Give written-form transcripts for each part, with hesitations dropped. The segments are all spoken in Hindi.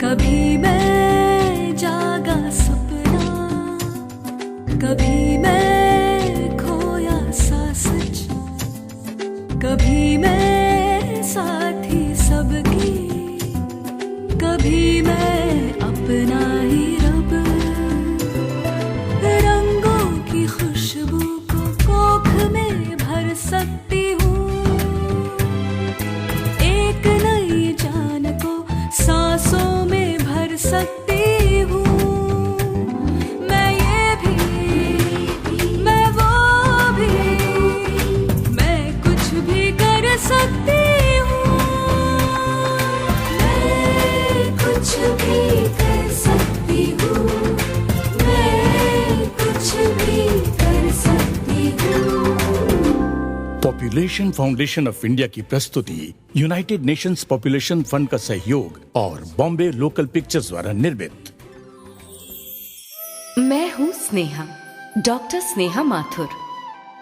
कभी मैं जागा सपना, कभी मैं खोया सा सच, कभी मैं साथी सबकी, कभी मैं अपना ही रब। रंगों की खुशबू को कोख में भर सकती हूँ, एक नई जान को सांसों में भर सकती हूँ। मैं ये भी, मैं वो भी, मैं कुछ भी कर सकती हूँ। मैं कुछ भी कर सकती हूँ, मैं कुछ भी कर सकती हूँ। पॉपुलेशन फाउंडेशन ऑफ इंडिया की प्रस्तुति यूनाइटेड नेशंस पॉपुलेशन फंड का सहयोग और बॉम्बे लोकल पिक्चर्स द्वारा निर्मित। मैं हूँ स्नेहा, डॉक्टर स्नेहा माथुर।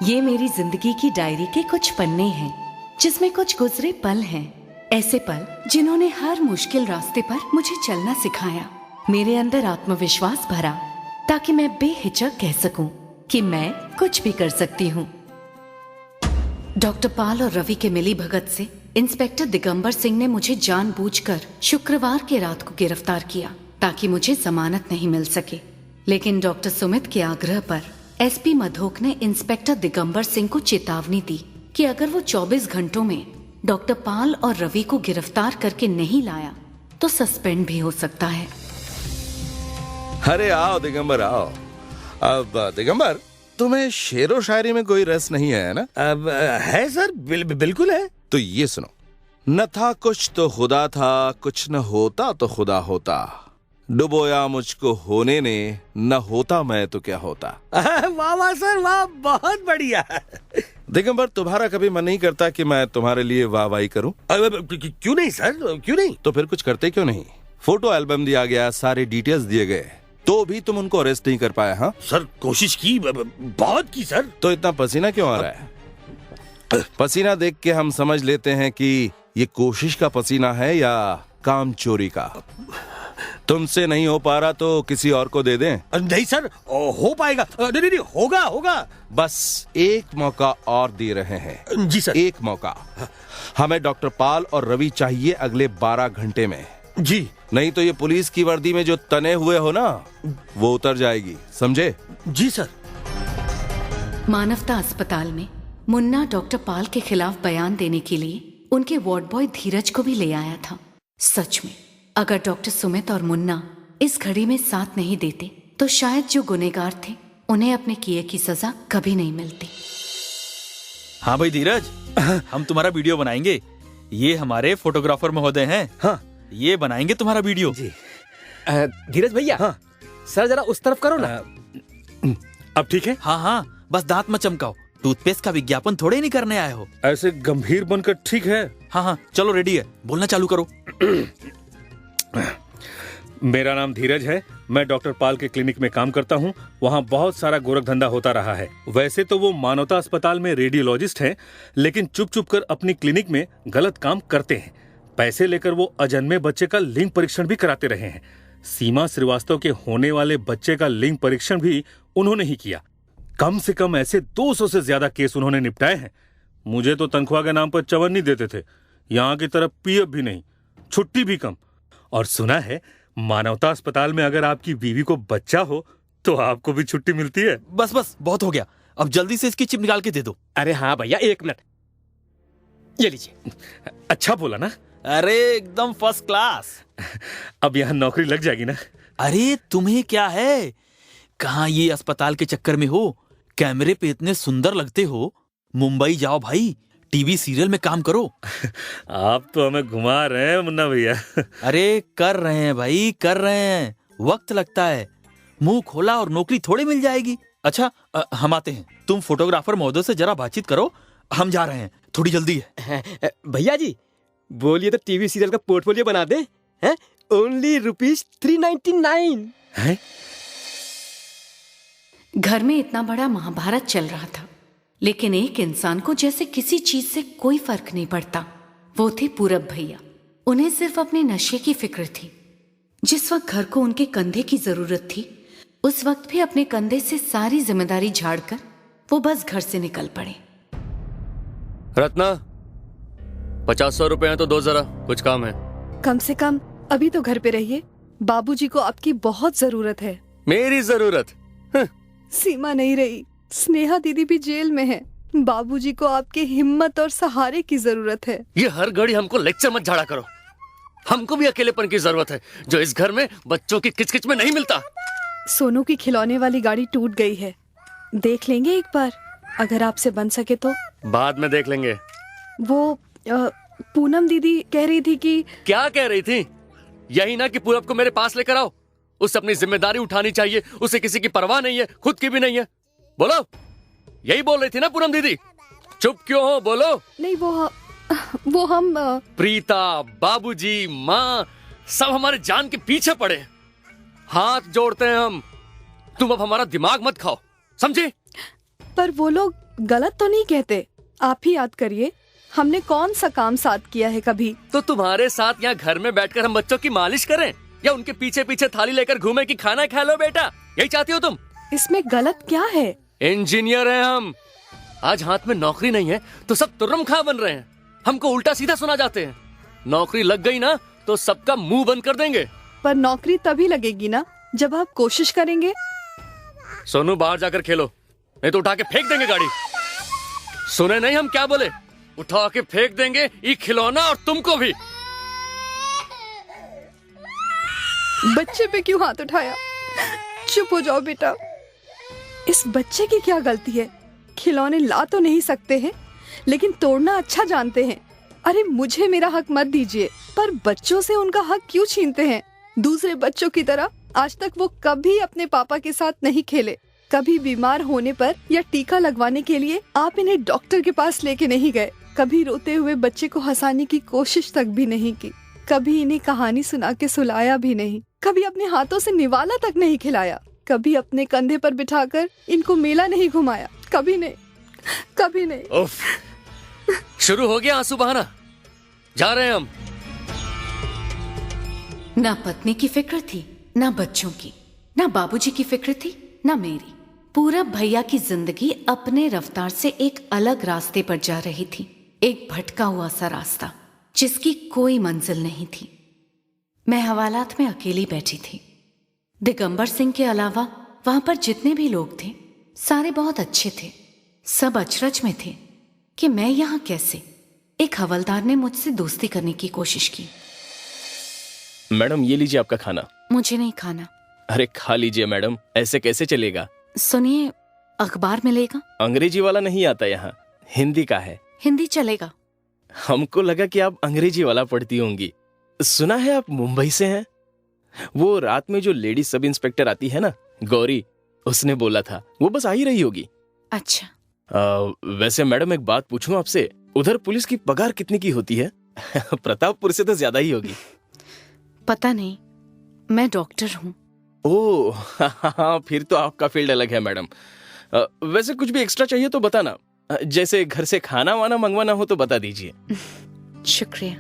ये मेरी जिंदगी की डायरी के कुछ पन्ने हैं, जिसमें कुछ गुजरे पल हैं। ऐसे पल जिन्होंने हर मुश्किल रास्ते पर मुझे चलना सिखाया, मेरे अंदर आत्मविश्वास भरा, ताकि मैं बेहिचक कह सकूं कि मैं कुछ भी कर सकती हूँ। डॉक्टर पाल और रवि के मिली भगत से इंस्पेक्टर दिगंबर सिंह ने मुझे जानबूझकर शुक्रवार की रात को गिरफ्तार किया, ताकि मुझे जमानत नहीं मिल सके। लेकिन डॉक्टर सुमित के आग्रह पर एसपी मधोक ने इंस्पेक्टर दिगंबर सिंह को चेतावनी दी कि अगर वो 24 घंटों में डॉक्टर पाल और रवि को गिरफ्तार करके नहीं लाया तो सस्पेंड भी हो सकता है। अरे आओ दिगंबर आओ। अब दिगंबर, तुम्हें शेरो शायरी में कोई रस नहीं है ना? अब है सर, बिल्कुल है। तो ये सुनो, न था कुछ तो खुदा था, कुछ न होता तो खुदा होता, डुबोया मुझको होने ने, न होता मैं तो क्या होता। वाह वाह सर वाह, बहुत बढ़िया। दिगंबर, तुम्हारा कभी मन नहीं करता कि मैं तुम्हारे लिए वाहवाही करूं? क्यों नहीं सर, क्यों नहीं? तो फिर कुछ करते क्यों नहीं? फोटो एल्बम दिया गया, सारे डिटेल्स दिए गए, तो भी तुम उनको अरेस्ट नहीं कर पाए? हाँ सर, कोशिश की, बहुत की सर। तो इतना पसीना क्यों आ रहा है? पसीना देख के हम समझ लेते हैं कि ये कोशिश का पसीना है या काम चोरी का। तुमसे नहीं हो पा रहा तो किसी और को दे दें? नहीं सर, हो पाएगा। नहीं, होगा होगा। बस एक मौका और दे रहे हैं। जी सर। एक मौका। हमें डॉक्टर पाल और रवि चाहिए अगले 12 घंटे में। जी। नहीं तो ये पुलिस की वर्दी में जो तने हुए हो ना, वो उतर जाएगी, समझे? जी सर। मानवता अस्पताल में मुन्ना डॉक्टर पाल के खिलाफ बयान देने के लिए उनके वार्ड बॉय धीरज को भी ले आया था। सच में अगर डॉक्टर सुमित और मुन्ना इस घड़ी में साथ नहीं देते तो शायद जो गुनहगार थे उन्हें अपने किए की सजा कभी नहीं मिलती। हाँ भाई धीरज, हम तुम्हारा वीडियो बनाएंगे। ये हमारे फोटोग्राफर महोदय हैं। हाँ, ये बनाएंगे तुम्हारा वीडियो। जी। धीरज भैया। हाँ सर, जरा उस तरफ करो ना। अब ठीक है? हाँ हाँ, बस दांत मत चमकाओ, टूथपेस्ट का विज्ञापन थोड़े नहीं करने आए हो। ऐसे गंभीर बनकर ठीक है? हाँ हाँ, चलो रेडी है, बोलना चालू करो। मेरा नाम धीरज है, मैं डॉक्टर पाल के क्लिनिक में काम करता हूँ। वहाँ बहुत सारा गोरख धंधा होता रहा है। वैसे तो वो मानवता अस्पताल में रेडियोलॉजिस्ट हैं, लेकिन चुप चुप कर अपनी क्लिनिक में गलत काम करते हैं। पैसे लेकर वो अजन्मे बच्चे का लिंग परीक्षण भी कराते रहे हैं। सीमा श्रीवास्तव के होने वाले बच्चे का लिंग परीक्षण भी उन्होंने ही किया। कम से कम ऐसे 200 से ज्यादा केस उन्होंने निपटाए हैं। मुझे तो तनख्वाह के नाम पर चवन नहीं देते थे, यहाँ की तरफ पीएफ भी नहीं, छुट्टी भी कम। और सुना है मानवता अस्पताल में अगर आपकी बीवी को बच्चा हो तो आपको भी छुट्टी मिलती है। बस बस, बहुत हो गया, अब जल्दी से इसकी चिप निकाल के दे दो। अरे हाँ भैया, 1 मिनट, ये लीजिए। अच्छा बोला ना? अरे एकदम फर्स्ट क्लास। अब यहाँ नौकरी लग जाएगी ना? अरे तुम्हें क्या है, कहाँ ये अस्पताल के चक्कर में हो, कैमरे पे इतने सुंदर लगते हो। मुंबई जाओ भाई, टीवी सीरियल में काम करो। आप तो हमें घुमा रहे हैं मुन्ना भैया। अरे कर रहे हैं भाई, कर रहे हैं, वक्त लगता है। मुंह खोला और नौकरी थोड़ी मिल जाएगी। अच्छा हम आते हैं, तुम फोटोग्राफर महोदय से जरा बातचीत करो, हम जा रहे हैं, थोड़ी जल्दी है। भैया जी बोलिए तो टीवी सीरियल का पोर्टफोलियो बना दे। ओनली ₹399 है? घर में इतना बड़ा महाभारत चल रहा था, लेकिन एक इंसान को जैसे किसी चीज से कोई फर्क नहीं पड़ता। वो थे पूरब भैया। उन्हें सिर्फ अपने नशे की फिक्र थी। जिस वक्त घर को उनके कंधे की जरूरत थी, उस वक्त भी अपने कंधे से सारी जिम्मेदारी झाड़कर वो बस घर से निकल पड़े। रत्ना, 50-100 रुपए हैं तो दो, जरा कुछ काम है। कम से कम अभी तो घर पे रहिए, बाबूजी को आपकी बहुत जरूरत है। मेरी जरूरत? सीमा नहीं रही, स्नेहा दीदी भी जेल में है, बाबूजी को आपकी हिम्मत और सहारे की जरूरत है। ये हर घड़ी हमको लेक्चर मत झाड़ा करो। हमको भी अकेलेपन की जरूरत है, जो इस घर में बच्चों की किचकिच में नहीं मिलता। सोनू की खिलौने वाली गाड़ी टूट गई है, देख लेंगे एक बार, अगर आपसे बन सके तो। बाद में देख लेंगे। वो पूनम दीदी कह रही थी कि। क्या कह रही थी? यही ना कि पूरब को मेरे पास लेकर आओ। उसे अपनी जिम्मेदारी उठानी चाहिए, उसे किसी की परवाह नहीं है, खुद की भी नहीं है। बोलो, यही बोल रही थी ना पूनम दीदी? चुप क्यों हो, बोलो। नहीं, वो हम प्रीता, बाबूजी, माँ सब हमारे जान के पीछे पड़े। हाथ जोड़ते हैं हम। तुम अब हमारा दिमाग मत खाओ, समझे? पर वो लोग गलत तो नहीं कहते। आप ही याद करिए, हमने कौन सा काम साथ किया है कभी? तो तुम्हारे साथ यहाँ घर में बैठकर हम बच्चों की मालिश करें, या उनके पीछे पीछे थाली लेकर घूमे कि खाना खा लो बेटा? यही चाहती हो तुम? इसमें गलत क्या है? इंजीनियर हैं हम। आज हाथ में नौकरी नहीं है तो सब तुर्रम खा बन रहे हैं, हमको उल्टा सीधा सुना जाते हैं। नौकरी लग गई ना तो सबका मुंह बंद कर देंगे। पर नौकरी तभी लगेगी ना जब आप कोशिश करेंगे। सोनू, बाहर जाकर खेलो, नहीं तो उठा के फेंक देंगे गाड़ी। सुने नहीं हम क्या बोले? उठा के फेंक देंगे ये खिलौना और तुमको भी। बच्चे पे क्यों हाथ उठाया? चुप हो जाओ बेटा। इस बच्चे की क्या गलती है? खिलौने ला तो नहीं सकते हैं, लेकिन तोड़ना अच्छा जानते हैं। अरे मुझे मेरा हक मत दीजिए, पर बच्चों से उनका हक क्यों छीनते हैं? दूसरे बच्चों की तरह आज तक वो कभी अपने पापा के साथ नहीं खेले। कभी बीमार होने पर या टीका लगवाने के लिए आप इन्हें डॉक्टर के पास लेके नहीं गए। कभी रोते हुए बच्चे को हंसाने की कोशिश तक भी नहीं की। कभी इन्हें कहानी सुना के सुलाया भी नहीं। कभी अपने हाथों से निवाला तक नहीं खिलाया। कभी अपने कंधे पर बिठाकर इनको मेला नहीं घुमाया। कभी नहीं, कभी नहीं। उफ, शुरू हो गया आंसू बहाना। जा रहे हैं हम। ना पत्नी की फिक्र थी, ना बच्चों की, ना बाबूजी की फिक्र थी, ना मेरी। पूरा भैया की जिंदगी अपने रफ्तार से एक अलग रास्ते पर जा रही थी, एक भटका हुआ सा रास्ता जिसकी कोई मंजिल नहीं थी। मैं हवालात में अकेली बैठी थी। दिगंबर सिंह के अलावा वहां पर जितने भी लोग थे सारे बहुत अच्छे थे। सब अचरज में थे कि मैं यहाँ कैसे। एक हवलदार ने मुझसे दोस्ती करने की कोशिश की। मैडम, ये लीजिए आपका खाना। मुझे नहीं खाना। अरे खा लीजिए मैडम, ऐसे कैसे चलेगा? सुनिए, अखबार मिलेगा? अंग्रेजी वाला नहीं आता यहाँ, हिंदी का है। हिंदी चलेगा। हमको लगा कि आप अंग्रेजी वाला पढ़ती होंगी। सुना है आप मुंबई से हैं? वो रात में जो लेडी सब इंस्पेक्टर आती है ना, गौरी, उसने बोला था वो बस आ ही रही होगी। अच्छा। वैसे मैडम एक बात पूछूं आपसे, उधर पुलिस की पगार कितनी की होती है? प्रतापपुर से तो ज्यादा ही होगी। पता नहीं, मैं डॉक्टर हूँ। ओह हाँ, फिर तो आपका फील्ड अलग है मैडम। वैसे कुछ भी एक्स्ट्रा चाहिए तो बताना, जैसे घर से खाना वाना मंगवाना हो तो बता दीजिए। शुक्रिया।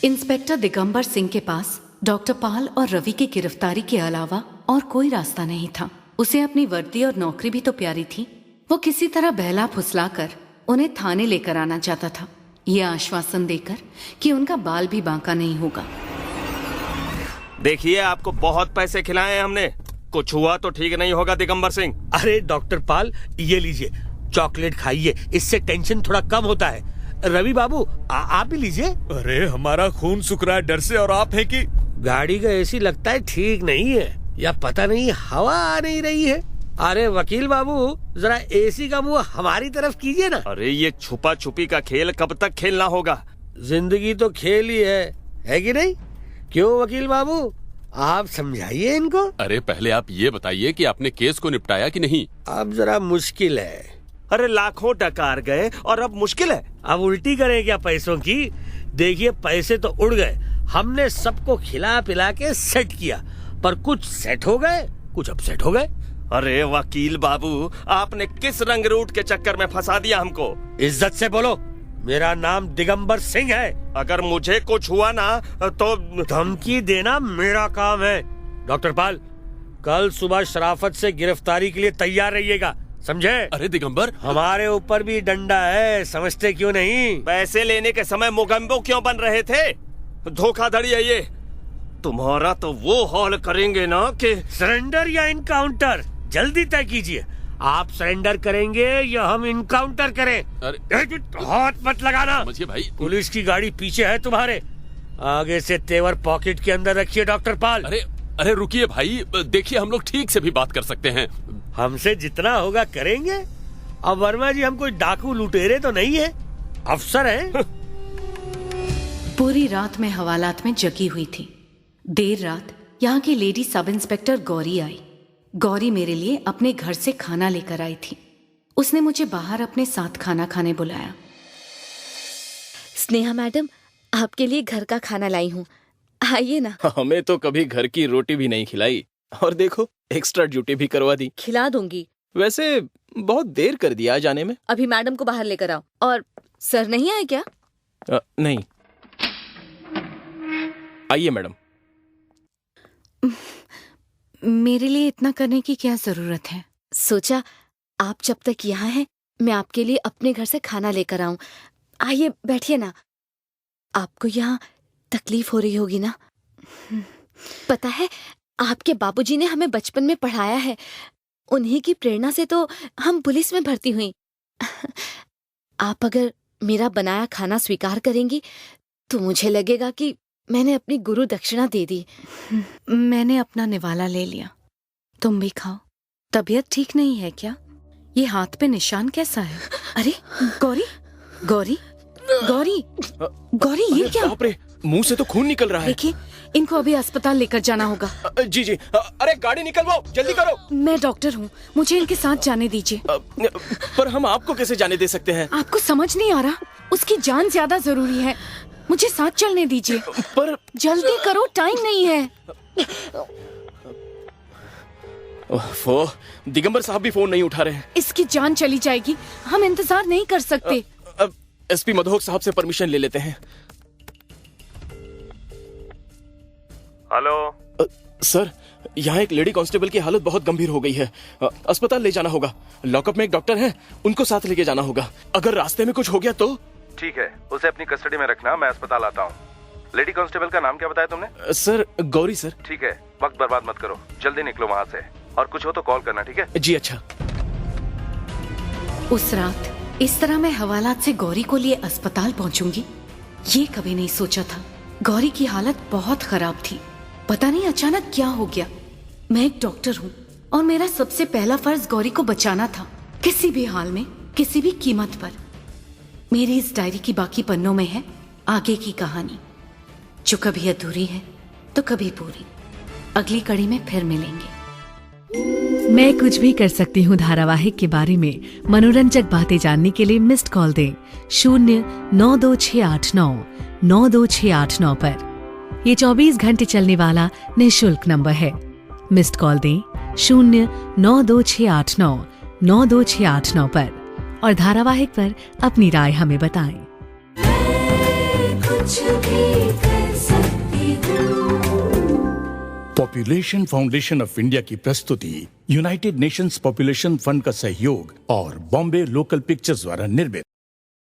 इंस्पेक्टर दिगंबर सिंह के पास डॉक्टर पाल और रवि की गिरफ्तारी के अलावा और कोई रास्ता नहीं था। उसे अपनी वर्दी और नौकरी भी तो प्यारी थी। वो किसी तरह बहला फुसलाकर उन्हें थाने लेकर आना चाहता था, ये आश्वासन देकर कि उनका बाल भी बांका नहीं होगा। देखिए, आपको बहुत पैसे खिलाए हैं हमने, कुछ हुआ तो ठीक नहीं होगा दिगंबर सिंह। अरे डॉक्टर पाल, ये लीजिए, चॉकलेट खाइए, इससे टेंशन थोड़ा कम होता है। रवि बाबू, आप भी लीजिए। अरे हमारा खून सूख रहा है डर से, और आप हैं कि गाड़ी का एसी लगता है ठीक नहीं है, या पता नहीं हवा आ नहीं रही है। अरे वकील बाबू, जरा एसी का मुंह हमारी तरफ कीजिए ना। अरे ये छुपा छुपी का खेल कब तक खेलना होगा? जिंदगी तो खेल ही है कि नहीं? क्यों वकील बाबू, आप समझाइए इनको। अरे पहले आप ये बताइए कि आपने केस को निपटाया कि नहीं? अब जरा मुश्किल है। अरे लाखों डकार गए और अब मुश्किल है। अब उल्टी करें क्या पैसों की? देखिए, पैसे तो उड़ गए, हमने सबको खिला पिला के सेट किया, पर कुछ सेट हो गए, कुछ अपसेट हो गए। अरे वकील बाबू, आपने किस रंग रूट के चक्कर में फंसा दिया हमको? इज्जत से बोलो, मेरा नाम दिगंबर सिंह है। अगर मुझे कुछ हुआ ना तो धमकी देना मेरा काम है। डॉक्टर पाल, कल सुबह शराफत से गिरफ्तारी के लिए तैयार रहिएगा, समझे? अरे दिगंबर, हमारे ऊपर भी डंडा है, समझते क्यों नहीं? पैसे लेने के समय मुगम्बो क्यों बन रहे थे? धोखाधड़ी है ये। तुम्हारा तो वो हाल करेंगे ना कि सरेंडर या इनकाउंटर, जल्दी तय कीजिए। आप सरेंडर करेंगे या हम इनकाउंटर करें? अरे हाथ मत लगाना। समझिए भाई, पुलिस की गाड़ी पीछे है तुम्हारे। आगे से तेवर पॉकेट के अंदर रखिए डॉक्टर पाल। अरे रुकिए भाई, देखिए हम लोग ठीक से भी बात कर सकते हैं। हमसे जितना होगा करेंगे। अब वर्मा जी, हम कोई डाकू लुटेरे तो नहीं है, अफसर हैं। पूरी रात में हवालात में जगी हुई थी। देर रात यहाँ की लेडी सब इंस्पेक्टर गौरी आई। गौरी मेरे लिए अपने घर से खाना लेकर आई थी। उसने मुझे बाहर अपने साथ खाना खाने बुलाया। स्नेहा मैडम, आपके लिए घर का खाना लाई हूँ, आइए ना। हमें तो कभी घर की रोटी भी नहीं खिलाई, और देखो एक्स्ट्रा ड्यूटी भी करवा दी। खिला दूंगी। वैसे बहुत देर कर दिया जाने में। अभी मैडम को बाहर लेकर आओ। और सर नहीं आए क्या? नहीं, आइए मैडम। मेरे लिए इतना करने की क्या जरूरत है? सोचा आप जब तक यहाँ हैं, मैं आपके लिए अपने घर से खाना लेकर आऊं। आइए बैठिए ना। आपको यहाँ तकलीफ हो रही होगी ना? पता है, आपके बाबूजी ने हमें बचपन में पढ़ाया है। उन्हीं की प्रेरणा से तो हम पुलिस में भर्ती हुई। आप अगर मेरा बनाया खाना स्वीकार करेंगी तो मुझे लगेगा कि मैंने अपनी गुरु दक्षिणा दे दी। मैंने अपना निवाला ले लिया, तुम भी खाओ। तबीयत ठीक नहीं है क्या? ये हाथ पे निशान कैसा है? अरे गौरी, गौरी, गौरी, गौरी, ये क्या? बाप रे, मुंह से तो खून निकल रहा है। देखिए, इनको अभी अस्पताल लेकर जाना होगा। जी जी, अरे गाड़ी निकलवाओ, जल्दी करो। मैं डॉक्टर हूँ, मुझे इनके साथ जाने दीजिए। पर हम आपको कैसे जाने दे सकते हैं? आपको समझ नहीं आ रहा? उसकी जान ज्यादा जरूरी है, मुझे साथ चलने दीजिए। पर जल्दी करो, टाइम नहीं है। दिगंबर साहब भी फोन नहीं उठा रहे हैं। इसकी जान चली जाएगी, हम इंतजार नहीं कर सकते। अब एसपी मधोक साहब से परमिशन ले लेते हैं। हेलो सर, यहाँ एक लेडी कांस्टेबल की हालत बहुत गंभीर हो गई है। अस्पताल ले जाना होगा। लॉकअप में एक डॉक्टर है, उनको साथ लेके जाना होगा। अगर रास्ते में कुछ हो गया तो? ठीक है, उसे अपनी कस्टडी में रखना, मैं अस्पताल आता हूँ। लेडी कांस्टेबल का नाम क्या बताया तुमने? Sir, Gauri sir. ठीक है, वक्त बर्बाद मत करो, जल्दी निकलो वहाँ से, और कुछ हो तो कॉल करना, ठीक है? जी अच्छा। उस रात इस तरह मैं हवालात से गौरी को लिए अस्पताल पहुंचूंगी, ये कभी नहीं सोचा था। गौरी की हालत बहुत खराब थी। पता नहीं अचानक क्या हो गया। मैं एक डॉक्टर हूँ और मेरा सबसे पहला फर्ज गौरी को बचाना था, किसी भी हाल में, किसी भी कीमत पर। मेरी इस डायरी की बाकी पन्नों में है आगे की कहानी, जो कभी अधूरी है तो कभी पूरी। अगली कड़ी में फिर मिलेंगे। मैं कुछ भी कर सकती हूँ धारावाहिक के बारे में मनोरंजक बातें जानने के लिए मिस्ड कॉल दें 09268992689 पर। ये 24 घंटे चलने वाला निःशुल्क नंबर है। मिस्ड कॉल दें 09268992689 पर और धारावाहिक पर अपनी राय हमें बताएं। कुछ भी कर सकती हूँ। पॉपुलेशन फाउंडेशन ऑफ इंडिया की प्रस्तुति यूनाइटेड नेशंस पॉपुलेशन फंड का सहयोग और बॉम्बे लोकल पिक्चर्स द्वारा निर्मित